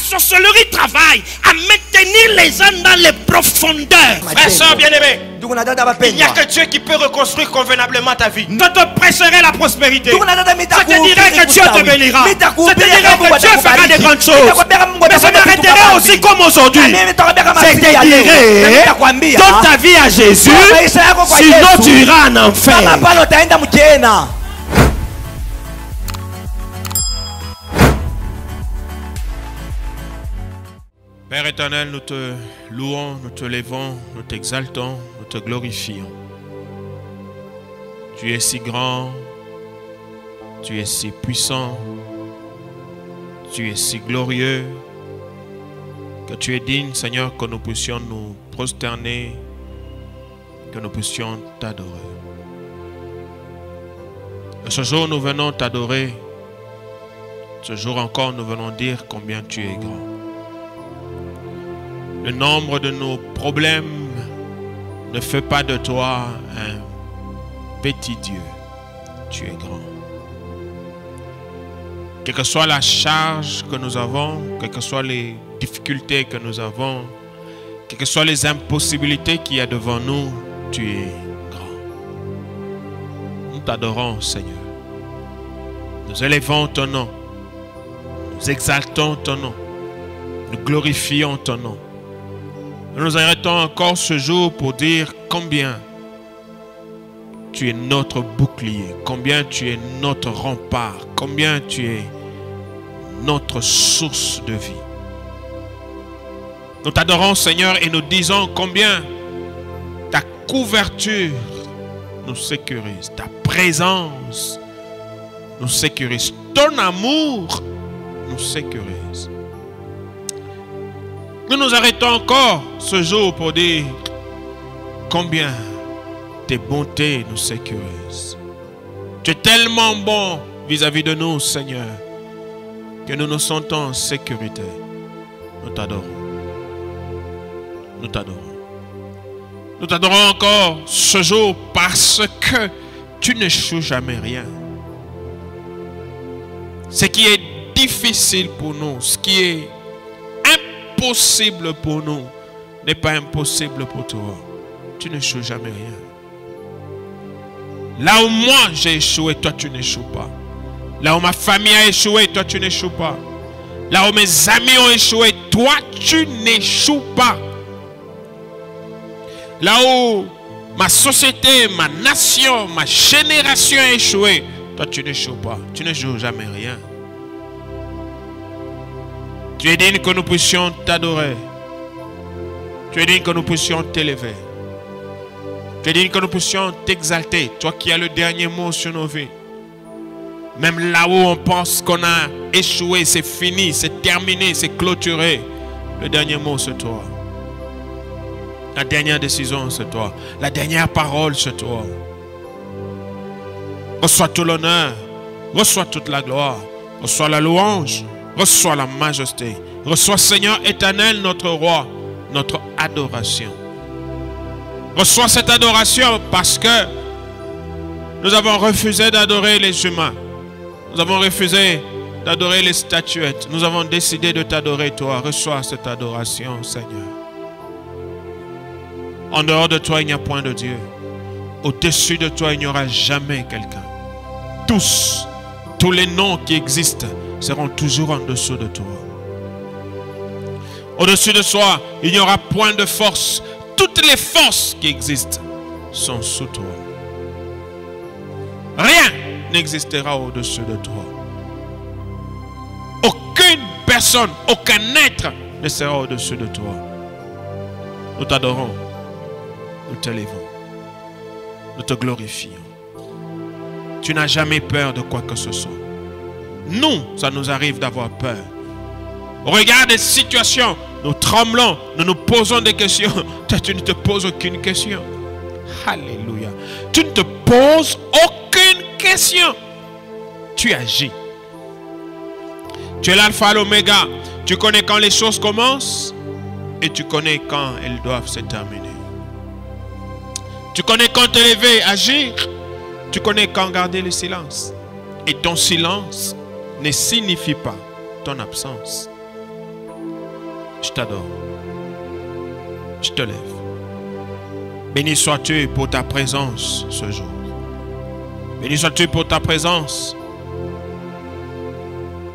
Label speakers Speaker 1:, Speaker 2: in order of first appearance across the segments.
Speaker 1: sorcellerie travaille à maintenir les gens dans les profondeurs.
Speaker 2: Frère, soeur bien-aimé, il n'y a que Dieu qui peut reconstruire convenablement ta vie.
Speaker 1: Je te prêcherai la prospérité. Je te dirai que Dieu te bénira. Je te dirai que Dieu fera des grandes choses. Mais je m'arrêterai aussi comme aujourd'hui. Je te dirai, donne ta vie à Jésus, sinon tu iras en enfer.
Speaker 3: Père éternel, nous te louons, nous te levons, nous t'exaltons, nous te glorifions. Tu es si grand, tu es si puissant, tu es si glorieux, que tu es digne, Seigneur, que nous puissions nous prosterner, que nous puissions t'adorer. Et ce jour, nous venons t'adorer. Ce jour encore, nous venons dire combien tu es grand. Le nombre de nos problèmes ne fait pas de toi un petit Dieu. Tu es grand. Quelle que soit la charge que nous avons, quelles que soient les difficultés que nous avons, quelles que soient les impossibilités qu'il y a devant nous, tu es grand. Nous t'adorons, Seigneur. Nous élevons ton nom. Nous exaltons ton nom. Nous glorifions ton nom. Nous nous arrêtons encore ce jour pour dire combien tu es notre bouclier, combien tu es notre rempart, combien tu es notre source de vie. Nous t'adorons, Seigneur, et nous disons combien ta couverture nous sécurise, ta présence nous sécurise, ton amour nous sécurise. Nous nous arrêtons encore ce jour pour dire combien tes bontés nous sécurisent. Tu es tellement bon vis-à-vis de nous, Seigneur, que nous nous sentons en sécurité. Nous t'adorons. Nous t'adorons. Nous t'adorons encore ce jour parce que tu n'échoues jamais rien. Ce qui est difficile pour nous, ce qui est impossible pour nous, n'est pas impossible pour toi. Tu n'échoues jamais rien. Là où moi j'ai échoué, toi tu n'échoues pas. Là où ma famille a échoué, toi tu n'échoues pas. Là où mes amis ont échoué, toi tu n'échoues pas. Là où ma société, ma nation, ma génération a échoué, toi tu n'échoues pas. Tu n'échoues jamais rien. Tu es digne que nous puissions t'adorer. Tu es digne que nous puissions t'élever. Tu es digne que nous puissions t'exalter. Toi qui as le dernier mot sur nos vies. Même là où on pense qu'on a échoué, c'est fini, c'est terminé, c'est clôturé. Le dernier mot, c'est toi. La dernière décision, c'est toi. La dernière parole, c'est toi. Reçois tout l'honneur. Reçois toute la gloire. Reçois la louange. Reçois la majesté. Reçois, Seigneur éternel, notre roi, notre adoration. Reçois cette adoration parce que nous avons refusé d'adorer les humains. Nous avons refusé d'adorer les statuettes. Nous avons décidé de t'adorer, toi. Reçois cette adoration, Seigneur. En dehors de toi, il n'y a point de Dieu. Au-dessus de toi, il n'y aura jamais quelqu'un. Tous les noms qui existent seront toujours en dessous de toi. Au-dessus de toi, il n'y aura point de force. Toutes les forces qui existent sont sous toi. Rien n'existera au-dessus de toi. Aucune personne, aucun être ne sera au-dessus de toi. Nous t'adorons, nous t'élevons, nous te glorifions. Tu n'as jamais peur de quoi que ce soit. Nous, ça nous arrive d'avoir peur. Au regard des situations, nous tremblons, nous nous posons des questions. Toi, tu ne te poses aucune question. Alléluia. Tu ne te poses aucune question. Tu agis. Tu es l'alpha, l'oméga. Tu connais quand les choses commencent et tu connais quand elles doivent se terminer. Tu connais quand te lever, agir. Tu connais quand garder le silence. Et ton silence ne signifie pas ton absence. Je t'adore. Je te lève. Béni sois-tu pour ta présence ce jour. Béni sois-tu pour ta présence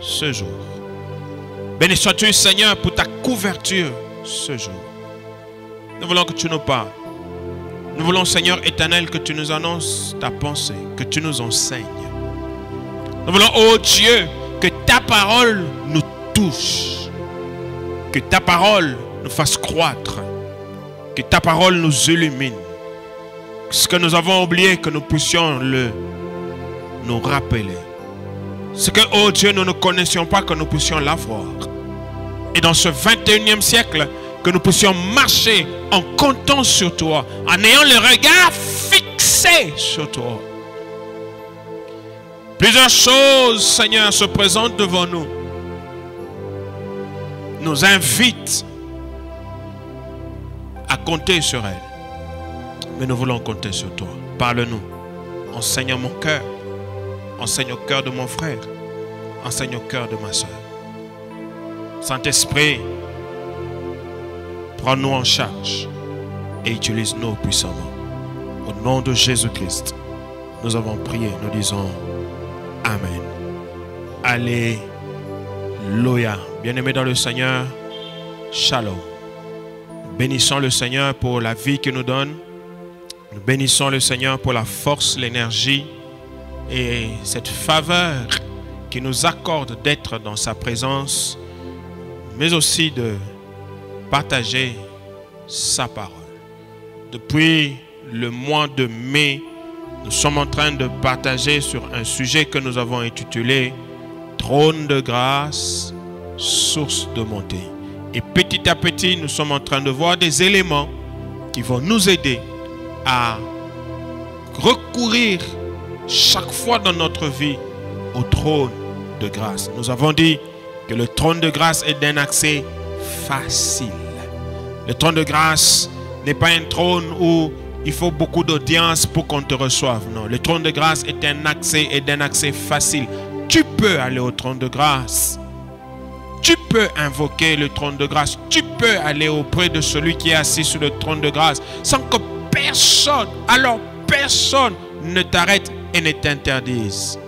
Speaker 3: ce jour. Béni sois-tu, Seigneur, pour ta couverture ce jour. Nous voulons que tu nous parles. Nous voulons, Seigneur éternel, que tu nous annonces ta pensée, que tu nous enseignes. Nous voulons, oh Dieu, que ta parole nous touche, que ta parole nous fasse croître, que ta parole nous illumine. Ce que nous avons oublié, que nous puissions nous rappeler. Ce que, oh Dieu, nous ne connaissions pas, que nous puissions l'avoir. Et dans ce 21e siècle, que nous puissions marcher en comptant sur toi, en ayant le regard fixé sur toi. Plusieurs choses, Seigneur, se présentent devant nous. Nous invitent à compter sur elles. Mais nous voulons compter sur toi. Parle-nous. Enseigne mon cœur. Enseigne au cœur de mon frère. Enseigne au cœur de ma soeur. Saint-Esprit, prends-nous en charge et utilise-nous puissamment. Au nom de Jésus-Christ, nous avons prié, nous disons Amen. Alléluia. Bien-aimés dans le Seigneur, Shalom. Bénissons le Seigneur pour la vie qu'il nous donne. Nous bénissons le Seigneur pour la force, l'énergie et cette faveur qui nous accorde d'être dans sa présence, mais aussi de partager sa parole. Depuis le mois de mai, nous sommes en train de partager sur un sujet que nous avons intitulé « Trône de grâce, source de montée ». Et petit à petit, nous sommes en train de voir des éléments qui vont nous aider à recourir chaque fois dans notre vie au trône de grâce. Nous avons dit que le trône de grâce est d'un accès facile. Le trône de grâce n'est pas un trône où il faut beaucoup d'audience pour qu'on te reçoive. Non, le trône de grâce est un accès et d'un accès facile. Tu peux aller au trône de grâce. Tu peux invoquer le trône de grâce. Tu peux aller auprès de celui qui est assis sur le trône de grâce sans que personne, alors personne ne t'arrête et ne t'interdise.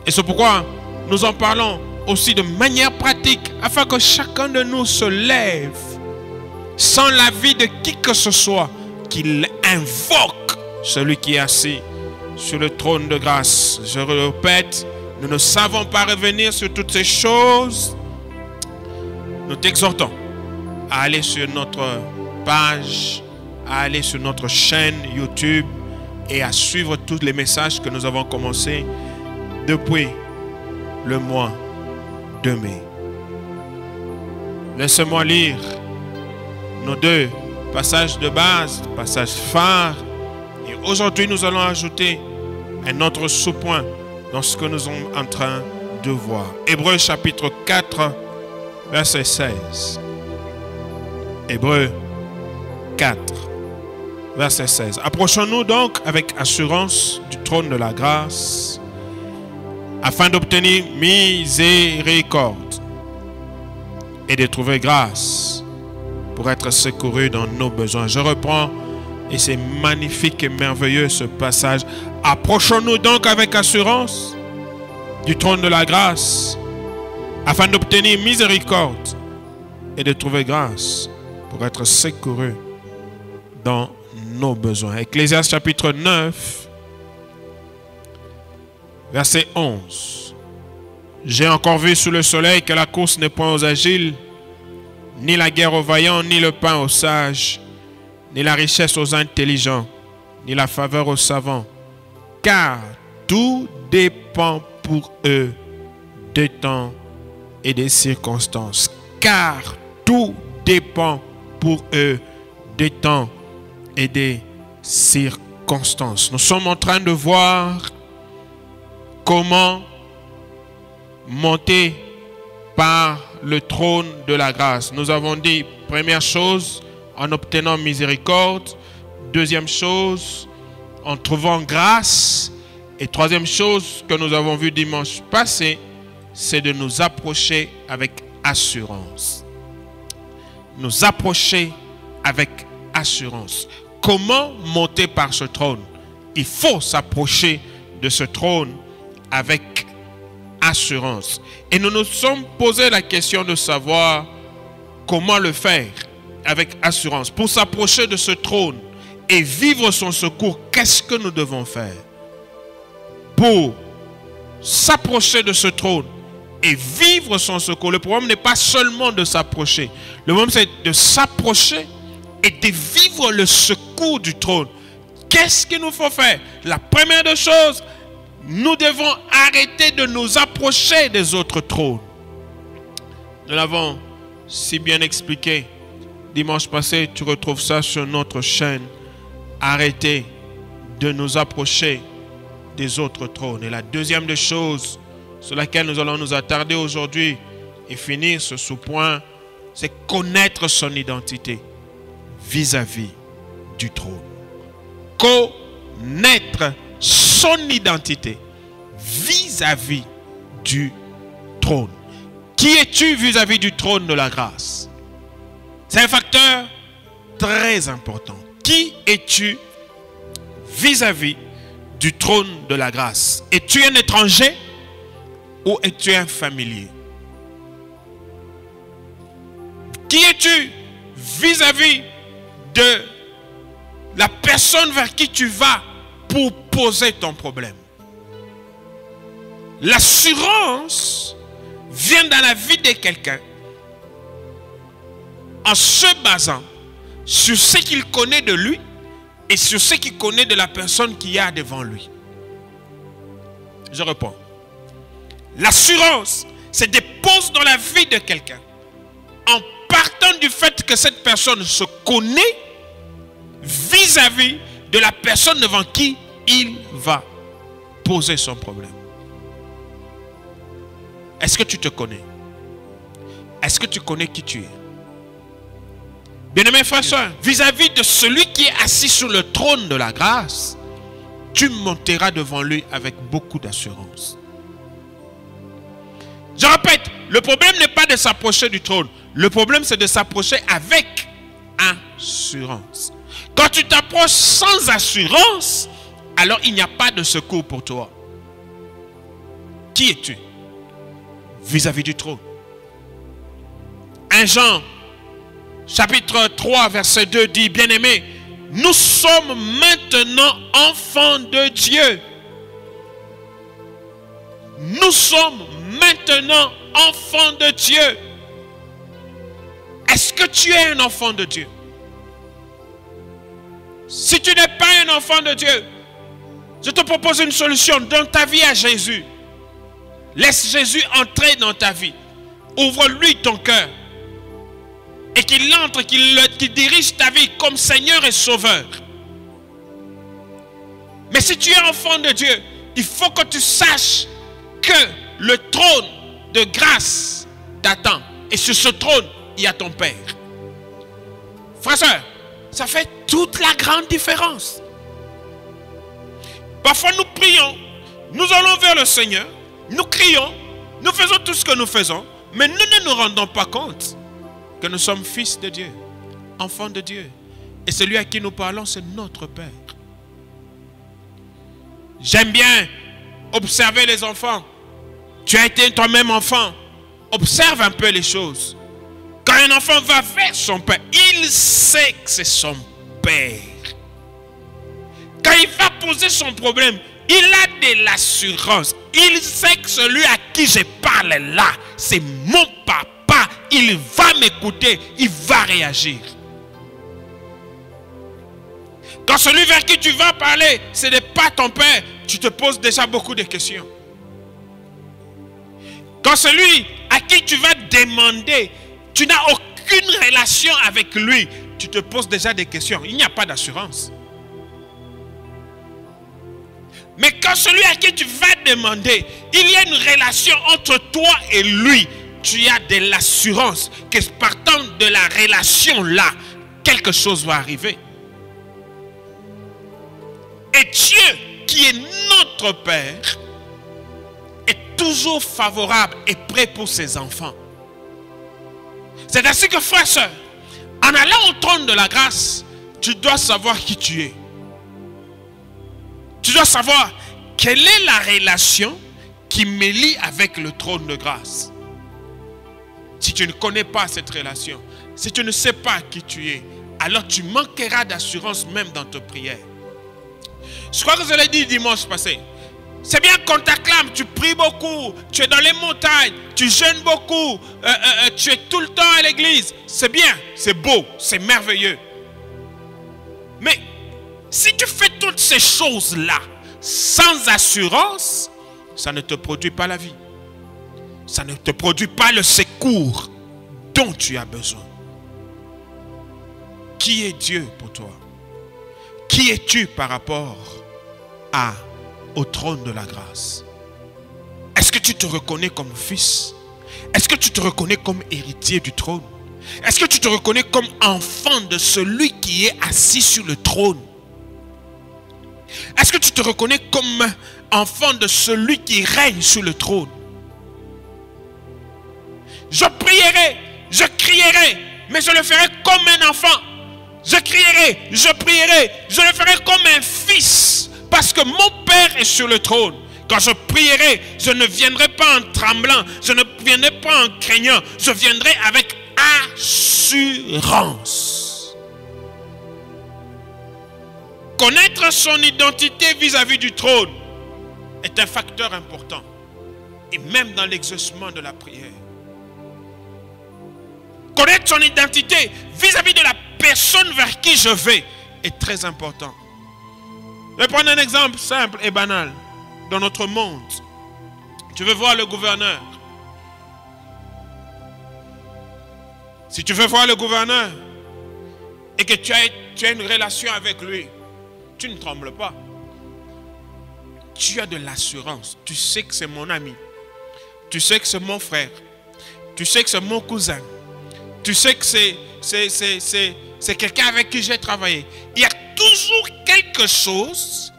Speaker 3: Et c'est pourquoi nous en parlons aussi de manière pratique afin que chacun de nous se lève sans l'avis de qui que ce soit, qu'il invoque celui qui est assis sur le trône de grâce. Je répète, nous ne savons pas revenir sur toutes ces choses. Nous t'exhortons à aller sur notre page, à aller sur notre chaîne YouTube et à suivre tous les messages que nous avons commencé depuis le mois de mai. Laissez-moi lire nos deux passages de base, passages phares. Et aujourd'hui, nous allons ajouter un autre sous-point dans ce que nous sommes en train de voir. Hébreux chapitre 4, verset 16. Hébreux 4, verset 16. Approchons-nous donc avec assurance du trône de la grâce, afin d'obtenir miséricorde et de trouver grâce pour être secouru dans nos besoins. Je reprends, et c'est magnifique et merveilleux ce passage. Approchons-nous donc avec assurance du trône de la grâce, afin d'obtenir miséricorde et de trouver grâce pour être secouru dans nos besoins. Ecclésiaste chapitre 9, verset 11. J'ai encore vu sous le soleil que la course n'est point aux agiles, ni la guerre aux vaillants, ni le pain aux sages, ni la richesse aux intelligents, ni la faveur aux savants, car tout dépend pour eux des temps et des circonstances. Car tout dépend pour eux des temps et des circonstances. Nous sommes en train de voir comment monter par le trône de la grâce. Nous avons dit, première chose, en obtenant miséricorde. Deuxième chose, en trouvant grâce. Et troisième chose que nous avons vu dimanche passé, c'est de nous approcher avec assurance. nous approcher avec assurance. Comment monter par ce trône? Il faut s'approcher de ce trône avec assurance. Et nous nous sommes posé la question de savoir comment le faire avec assurance. Pour s'approcher de ce trône et vivre son secours, qu'est-ce que nous devons faire? Pour s'approcher de ce trône et vivre son secours, le problème n'est pas seulement de s'approcher. Le problème, c'est de s'approcher et de vivre le secours du trône. Qu'est-ce qu'il nous faut faire? La première des choses, nous devons arrêter de nous approcher des autres trônes. Nous l'avons si bien expliqué dimanche passé. Tu retrouves ça sur notre chaîne. Arrêtez de nous approcher des autres trônes. Et la deuxième des choses sur laquelle nous allons nous attarder aujourd'hui et finir ce sous-point, c'est connaître son identité vis-à-vis du trône. Connaître son identité vis-à-vis du trône. Qui es-tu vis-à-vis du trône de la grâce? C'est un facteur très important. Qui es-tu vis-à-vis du trône de la grâce? Es-tu un étranger ou es-tu un familier? Qui es-tu vis-à-vis de la personne vers qui tu vas pour poser ton problème? L'assurance vient dans la vie de quelqu'un en se basant sur ce qu'il connaît de lui et sur ce qu'il connaît de la personne qu'il y a devant lui. Je réponds. L'assurance se dépose dans la vie de quelqu'un en partant du fait que cette personne se connaît vis-à-vis de la personne devant qui il va poser son problème. Est-ce que tu te connais? Est-ce que tu connais qui tu es? Bien-aimés frères et sœurs, vis-à-vis de celui qui est assis sur le trône de la grâce, tu monteras devant lui avec beaucoup d'assurance. Je répète, le problème n'est pas de s'approcher du trône. Le problème, c'est de s'approcher avec assurance. Quand tu t'approches sans assurance, alors il n'y a pas de secours pour toi. Qui es-tu vis-à-vis du trône? 1 Jean, chapitre 3, verset 2 dit, bien-aimés, nous sommes maintenant enfants de Dieu. Nous sommes maintenant enfants de Dieu. Est-ce que tu es un enfant de Dieu? Si tu n'es pas un enfant de Dieu, je te propose une solution. Donne ta vie à Jésus. Laisse Jésus entrer dans ta vie. Ouvre-lui ton cœur. Et qu'il entre, qu'il dirige ta vie comme Seigneur et Sauveur. Mais si tu es enfant de Dieu, il faut que tu saches que le trône de grâce t'attend. Et sur ce trône, il y a ton Père. Frères et sœurs, ça fait toute la grande différence. Parfois nous prions, nous allons vers le Seigneur, nous crions, nous faisons tout ce que nous faisons, mais nous ne nous rendons pas compte que nous sommes fils de Dieu, enfants de Dieu. Et celui à qui nous parlons, c'est notre Père. J'aime bien observer les enfants. Tu as été toi-même enfant. Observe un peu les choses. Quand un enfant va vers son père, il sait que c'est son père. Quand il va poser son problème, il a de l'assurance. Il sait que celui à qui je parle là, c'est mon papa. Il va m'écouter, il va réagir. Quand celui vers qui tu vas parler, ce n'est pas ton père, tu te poses déjà beaucoup de questions. Quand celui à qui tu vas demander, tu n'as aucune relation avec lui, tu te poses déjà des questions. Il n'y a pas d'assurance. Mais quand celui à qui tu vas demander, il y a une relation entre toi et lui, tu as de l'assurance que partant de la relation là, quelque chose va arriver. Et Dieu, qui est notre Père, est toujours favorable et prêt pour ses enfants. C'est ainsi que, frères et sœurs, En allant au trône de la grâce, tu dois savoir qui tu es. Tu dois savoir quelle est la relation qui me lie avec le trône de grâce. Si tu ne connais pas cette relation, si tu ne sais pas qui tu es, alors tu manqueras d'assurance même dans tes prières. Je crois que je l'ai dit dimanche passé. C'est bien qu'on t'acclame, tu pries beaucoup, tu es dans les montagnes, tu jeûnes beaucoup, tu es tout le temps à l'église. C'est bien, c'est beau, c'est merveilleux. Mais si tu fais toutes ces choses-là sans assurance, ça ne te produit pas la vie. Ça ne te produit pas le secours dont tu as besoin. Qui est Dieu pour toi? Qui es-tu par rapport au trône de la grâce? Est-ce que tu te reconnais comme fils? Est-ce que tu te reconnais comme héritier du trône? Est-ce que tu te reconnais comme enfant de celui qui est assis sur le trône? Est-ce que tu te reconnais comme enfant de celui qui règne sur le trône? Je prierai, je crierai, mais je le ferai comme un enfant. Je crierai, je prierai, je le ferai comme un fils, parce que mon Père est sur le trône. Quand je prierai, je ne viendrai pas en tremblant, je ne viendrai pas en craignant, je viendrai avec assurance. Connaître son identité vis-à-vis du trône est un facteur important, et même dans l'exaucement de la prière. Connaître son identité vis-à-vis de la personne vers qui je vais est très important. Je vais prendre un exemple simple et banal. Dans notre monde, tu veux voir le gouverneur. Si tu veux voir le gouverneur et que tu as une relation avec lui, tu ne trembles pas. Tu as de l'assurance. Tu sais que c'est mon ami. Tu sais que c'est mon frère. Tu sais que c'est mon cousin. Tu sais que c'est quelqu'un avec qui j'ai travaillé. Il y a toujours quelque chose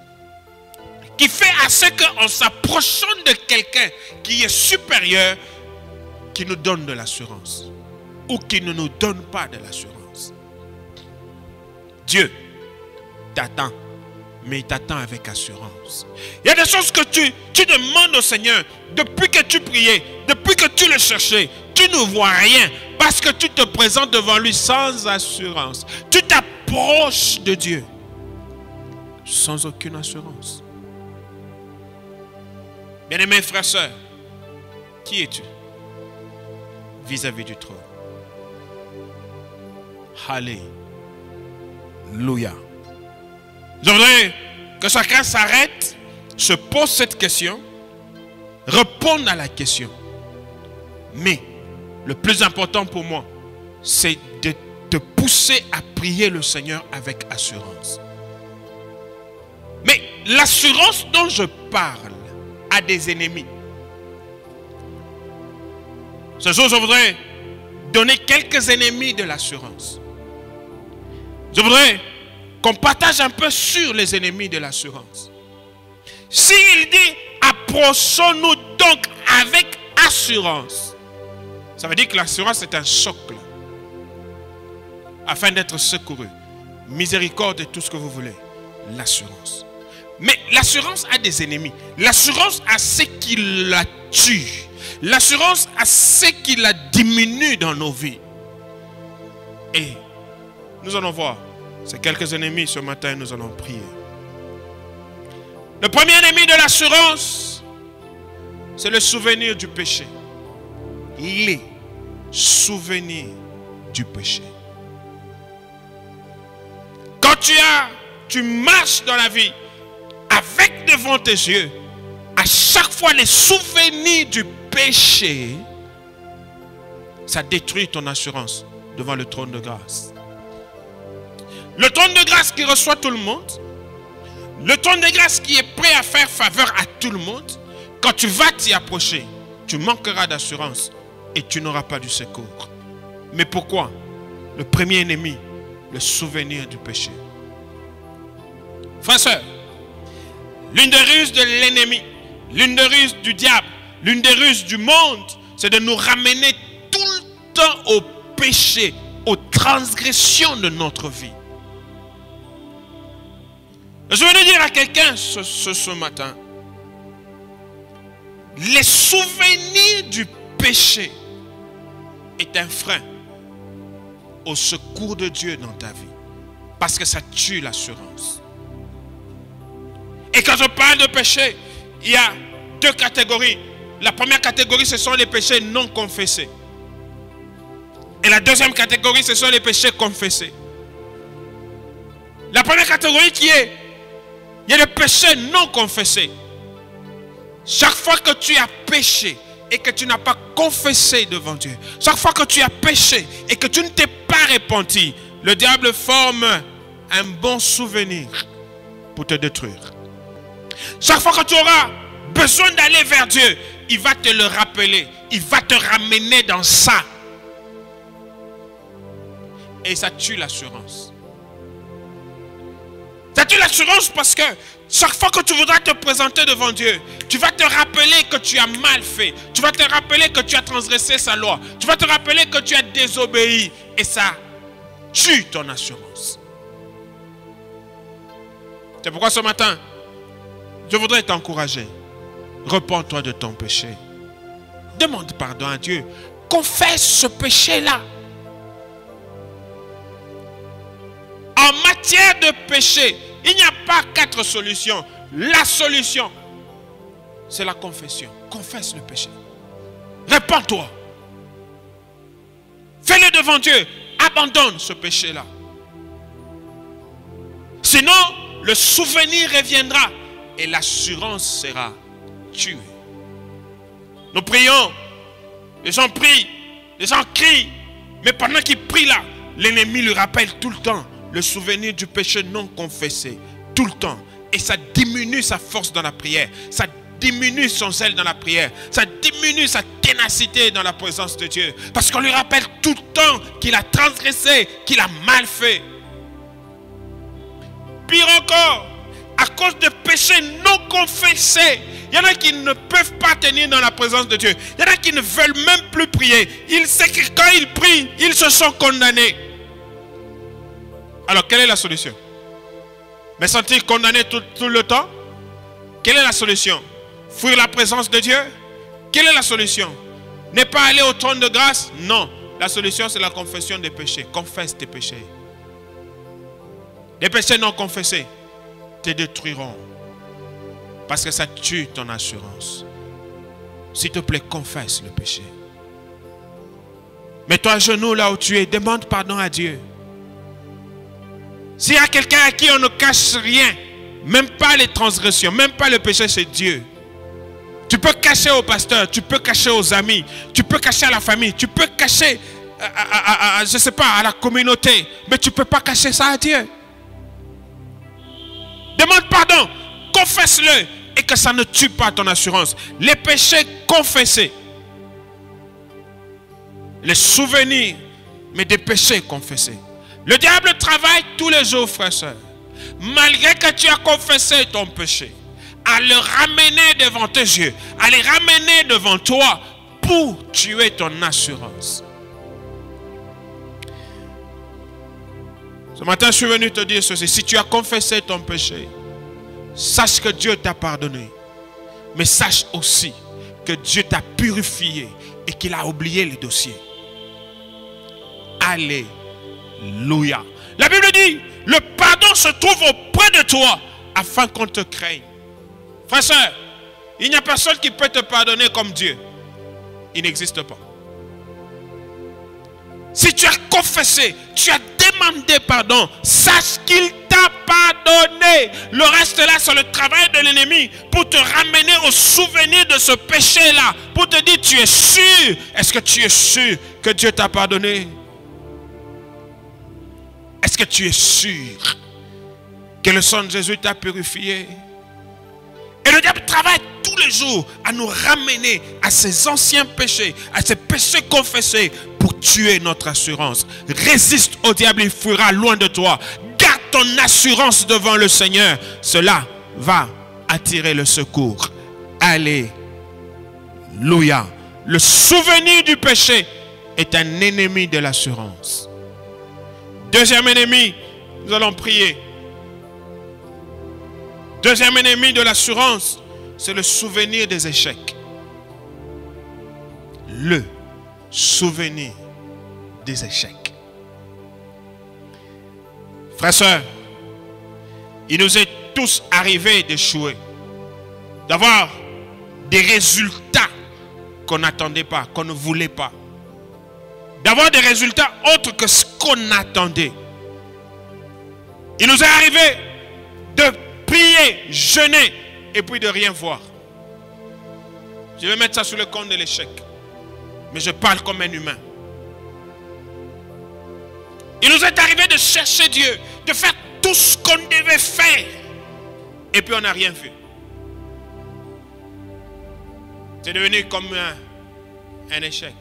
Speaker 3: qui fait à ce qu'en s'approchant de quelqu'un qui est supérieur, qui nous donne de l'assurance ou qui ne nous donne pas de l'assurance. Dieu t'attend, mais il t'attend avec assurance. Il y a des choses que tu demandes au Seigneur depuis que tu priais, depuis que tu le cherchais. Tu ne vois rien parce que tu te présentes devant lui sans assurance. Tu t'approches de Dieu sans aucune assurance. Bien-aimés frères et sœurs, qui es-tu vis-à-vis du trône? Alléluia. Je voudrais que chacun s'arrête, se pose cette question, réponde à la question. Mais le plus important pour moi, c'est de te pousser à prier le Seigneur avec assurance. Mais l'assurance dont je parle a des ennemis. Ce jour, je voudrais donner quelques ennemis de l'assurance. Je voudrais qu'on partage un peu sur les ennemis de l'assurance. S'il dit, approchons-nous donc avec assurance, ça veut dire que l'assurance est un socle afin d'être secouru. Miséricorde et tout ce que vous voulez. L'assurance. Mais l'assurance a des ennemis. L'assurance a ce qui la tue. L'assurance a ce qui la diminue dans nos vies. Et nous allons voir ces quelques ennemis ce matin, nous allons prier. Le premier ennemi de l'assurance, c'est le souvenir du péché. Les souvenirs du péché. Quand tu marches dans la vie avec devant tes yeux, à chaque fois les souvenirs du péché, ça détruit ton assurance devant le trône de grâce. Le trône de grâce qui reçoit tout le monde, le trône de grâce qui est prêt à faire faveur à tout le monde, quand tu vas t'y approcher, tu manqueras d'assurance et tu n'auras pas du secours. Mais pourquoi? Le premier ennemi, le souvenir du péché. Frères et sœurs, l'une des ruses de l'ennemi, l'une des ruses du diable, l'une des ruses du monde, c'est de nous ramener tout le temps au péché, aux transgressions de notre vie. Je veux dire à quelqu'un ce matin, les souvenirs du péché est un frein au secours de Dieu dans ta vie. Parce que ça tue l'assurance. Et quand je parle de péché, il y a deux catégories. La première catégorie, ce sont les péchés non confessés. Et la deuxième catégorie, ce sont les péchés confessés. La première catégorie qui est, il y a les péchés non confessés. Chaque fois que tu as péché et que tu n'as pas confessé devant Dieu, chaque fois que tu as péché et que tu ne t'es pas repenti, le diable forme un bon souvenir pour te détruire. Chaque fois que tu auras besoin d'aller vers Dieu, il va te le rappeler, il va te ramener dans ça. Et ça tue l'assurance. Ça tue l'assurance parce que chaque fois que tu voudras te présenter devant Dieu, tu vas te rappeler que tu as mal fait. Tu vas te rappeler que tu as transgressé sa loi. Tu vas te rappeler que tu as désobéi. Et ça tue ton assurance. C'est pourquoi ce matin, je voudrais t'encourager. Repens-toi de ton péché. Demande pardon à Dieu. Confesse ce péché-là. En matière de péché, il n'y a pas 4 solutions. La solution, c'est la confession. Confesse le péché. Répands-toi. Fais-le devant Dieu. Abandonne ce péché-là. Sinon, le souvenir reviendra et l'assurance sera tuée. Nous prions. Les gens prient. Les gens crient. Mais pendant qu'ils prient là, l'ennemi lui rappelle tout le temps le souvenir du péché non confessé. Tout le temps. Et ça diminue sa force dans la prière. Ça diminue son zèle dans la prière. Ça diminue sa ténacité dans la présence de Dieu. Parce qu'on lui rappelle tout le temps qu'il a transgressé, qu'il a mal fait. Pire encore, à cause de péchés non confessés, il y en a qui ne peuvent pas tenir dans la présence de Dieu. Il y en a qui ne veulent même plus prier. Ils savent que quand ils prient, ils se sont condamnés. Alors, quelle est la solution? Me sentir condamné tout le temps? Quelle est la solution? Fuir la présence de Dieu? Quelle est la solution? Ne pas aller au trône de grâce? Non. La solution, c'est la confession des péchés. Confesse tes péchés. Les péchés non confessés te détruiront. Parce que ça tue ton assurance. S'il te plaît, confesse le péché. Mets-toi à genoux là où tu es. Demande pardon à Dieu. S'il y a quelqu'un à qui on ne cache rien, même pas les transgressions, même pas le péché, c'est Dieu. Tu peux cacher au pasteur, tu peux cacher aux amis, tu peux cacher à la famille, tu peux cacher, je ne sais pas, à la communauté, mais tu ne peux pas cacher ça à Dieu. Demande pardon, confesse-le et que ça ne tue pas ton assurance. Les péchés confessés, les souvenirs, mais des péchés confessés. Le diable travaille tous les jours, frères et sœurs. Malgré que tu as confessé ton péché, à le ramener devant tes yeux, à les ramener devant toi pour tuer ton assurance. Ce matin, je suis venu te dire ceci. Si tu as confessé ton péché, sache que Dieu t'a pardonné. Mais sache aussi que Dieu t'a purifié et qu'il a oublié les dossiers. Alléluia. La Bible dit, le pardon se trouve auprès de toi afin qu'on te craigne. Frère, sœur, il n'y a personne qui peut te pardonner comme Dieu. Il n'existe pas. Si tu as confessé, tu as demandé pardon, sache qu'il t'a pardonné. Le reste là, c'est le travail de l'ennemi pour te ramener au souvenir de ce péché-là. Pour te dire, tu es sûr. Est-ce que tu es sûr que Dieu t'a pardonné? Est-ce que tu es sûr que le sang de Jésus t'a purifié? Et le diable travaille tous les jours à nous ramener à ces anciens péchés, à ces péchés confessés pour tuer notre assurance. Résiste au diable, il fuira loin de toi. Garde ton assurance devant le Seigneur. Cela va attirer le secours. Alléluia. Le souvenir du péché est un ennemi de l'assurance. Deuxième ennemi, nous allons prier. Deuxième ennemi de l'assurance, c'est le souvenir des échecs. Le souvenir des échecs. Frères et sœurs, il nous est tous arrivé d'échouer, d'avoir des résultats qu'on n'attendait pas, qu'on ne voulait pas, d'avoir des résultats autres que ce qu'on attendait. Il nous est arrivé de prier, jeûner et puis de rien voir. Je vais mettre ça sur le compte de l'échec, mais je parle comme un humain. Il nous est arrivé de chercher Dieu, de faire tout ce qu'on devait faire et puis on n'a rien vu. C'est devenu comme un échec.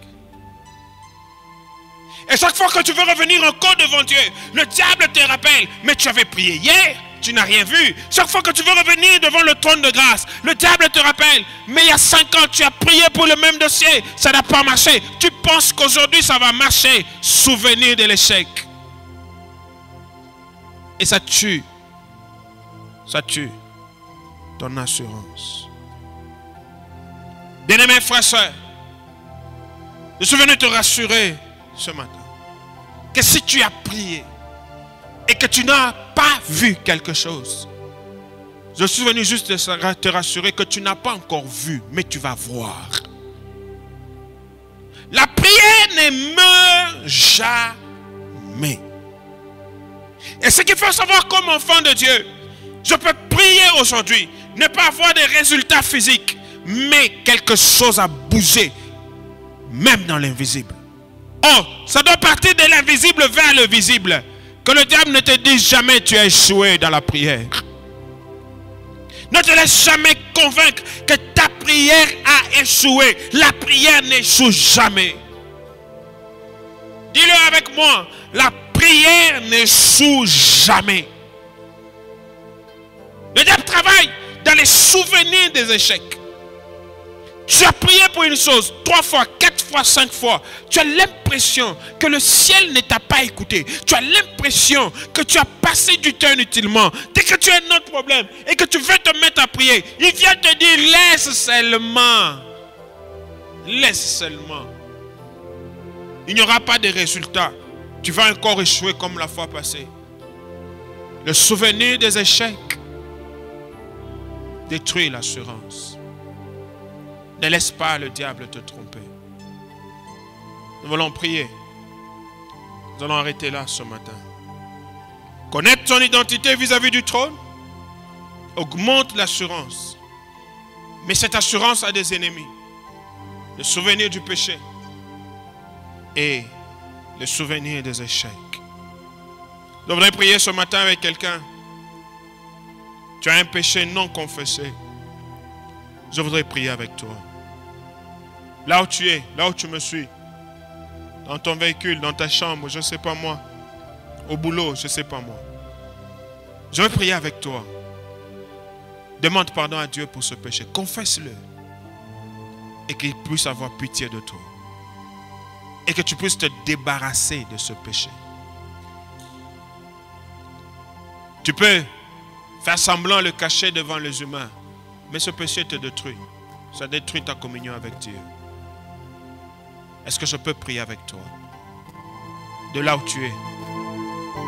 Speaker 3: Et chaque fois que tu veux revenir encore devant Dieu, le diable te rappelle, mais tu avais prié hier, tu n'as rien vu. Chaque fois que tu veux revenir devant le trône de grâce, le diable te rappelle, mais il y a 5 ans, tu as prié pour le même dossier, ça n'a pas marché. Tu penses qu'aujourd'hui ça va marcher. Souvenir de l'échec. Et ça tue ton assurance. Bien-aimés frères et sœurs, je suis venu te rassurer ce matin que si tu as prié et que tu n'as pas vu quelque chose, je suis venu juste te rassurer que tu n'as pas encore vu, mais tu vas voir. La prière ne meurt jamais. Et ce qu'il faut savoir comme enfant de Dieu, je peux prier aujourd'hui, ne pas avoir de résultats physiques, mais quelque chose a bougé, même dans l'invisible. Oh, ça doit partir de l'invisible vers le visible. Que le diable ne te dise jamais tu as échoué dans la prière. Ne te laisse jamais convaincre que ta prière a échoué. La prière n'échoue jamais. Dis-le avec moi, la prière n'échoue jamais. Le diable travaille dans les souvenirs des échecs. Tu as prié pour une chose 3 fois, 4 fois, 5 fois. Tu as l'impression que le ciel ne t'a pas écouté. Tu as l'impression que tu as passé du temps inutilement. Dès que tu as un autre problème et que tu veux te mettre à prier, il vient te dire laisse seulement. Laisse seulement. Il n'y aura pas de résultat. Tu vas encore échouer comme la fois passée. Le souvenir des échecs détruit l'assurance. Ne laisse pas le diable te tromper. Nous allons prier. Nous allons arrêter là ce matin. Connaître ton identité vis-à-vis du trône augmente l'assurance. Mais cette assurance a des ennemis. Le souvenir du péché et le souvenir des échecs. Je voudrais prier ce matin avec quelqu'un. Tu as un péché non confessé. Je voudrais prier avec toi. Là où tu es, là où tu me suis, dans ton véhicule, dans ta chambre, je ne sais pas moi, au boulot, je ne sais pas moi. Je veux prier avec toi. Demande pardon à Dieu pour ce péché. Confesse-le. Et qu'il puisse avoir pitié de toi. Et que tu puisses te débarrasser de ce péché. Tu peux faire semblant le cacher devant les humains. Mais ce péché te détruit. Ça détruit ta communion avec Dieu. Est-ce que je peux prier avec toi? De là où tu es,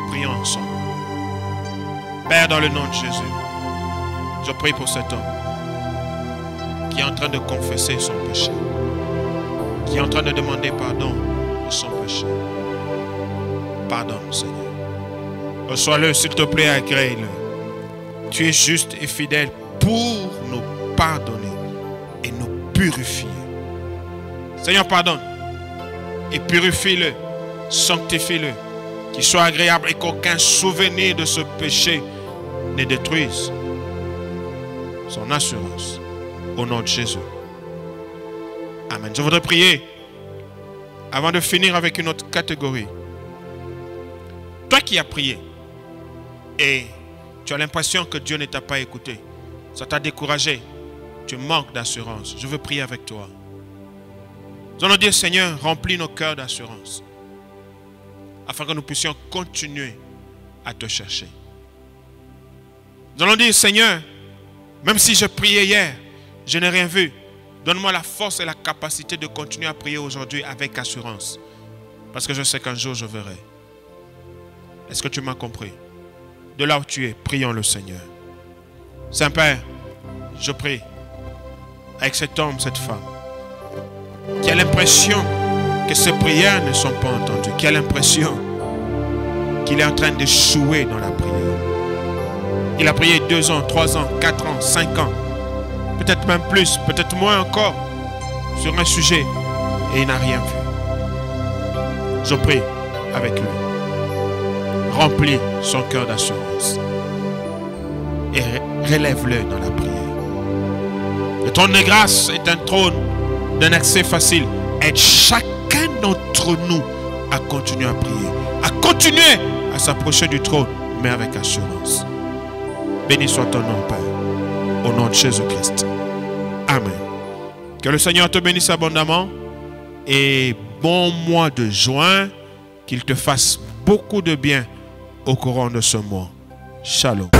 Speaker 3: prions ensemble. Père, dans le nom de Jésus, je prie pour cet homme qui est en train de confesser son péché, qui est en train de demander pardon de son péché. Pardonne, Seigneur. Reçois-le, s'il te plaît, agrée-le. Tu es juste et fidèle pour nous pardonner et nous purifier. Seigneur, pardonne et purifie-le, sanctifie-le, qu'il soit agréable et qu'aucun souvenir de ce péché ne détruise son assurance. Au nom de Jésus. Amen. Je voudrais prier avant de finir avec une autre catégorie. Toi qui as prié et tu as l'impression que Dieu ne t'a pas écouté, ça t'a découragé, tu manques d'assurance. Je veux prier avec toi. Nous allons dire, Seigneur, remplis nos cœurs d'assurance. afin que nous puissions continuer à te chercher. Nous allons dire, Seigneur, même si je priais hier, je n'ai rien vu. Donne-moi la force et la capacité de continuer à prier aujourd'hui avec assurance. Parce que je sais qu'un jour je verrai. Est-ce que tu m'as compris? De là où tu es, prions le Seigneur. Saint-Père, je prie avec cet homme, cette femme, qui a l'impression que ses prières ne sont pas entendues, qui a l'impression qu'il est en train d'échouer dans la prière. Il a prié 2 ans, 3 ans, 4 ans, 5 ans, peut-être même plus, peut-être moins encore, sur un sujet, et il n'a rien vu. Je prie avec lui. Remplis son cœur d'assurance et relève-le dans la prière. Le trône de grâce est un trône d'un accès facile. Aide chacun d'entre nous à continuer à prier, à continuer à s'approcher du trône, mais avec assurance. Béni soit ton nom, Père, au nom de Jésus-Christ. Amen. Que le Seigneur te bénisse abondamment et bon mois de juin, qu'il te fasse beaucoup de bien au courant de ce mois. Shalom.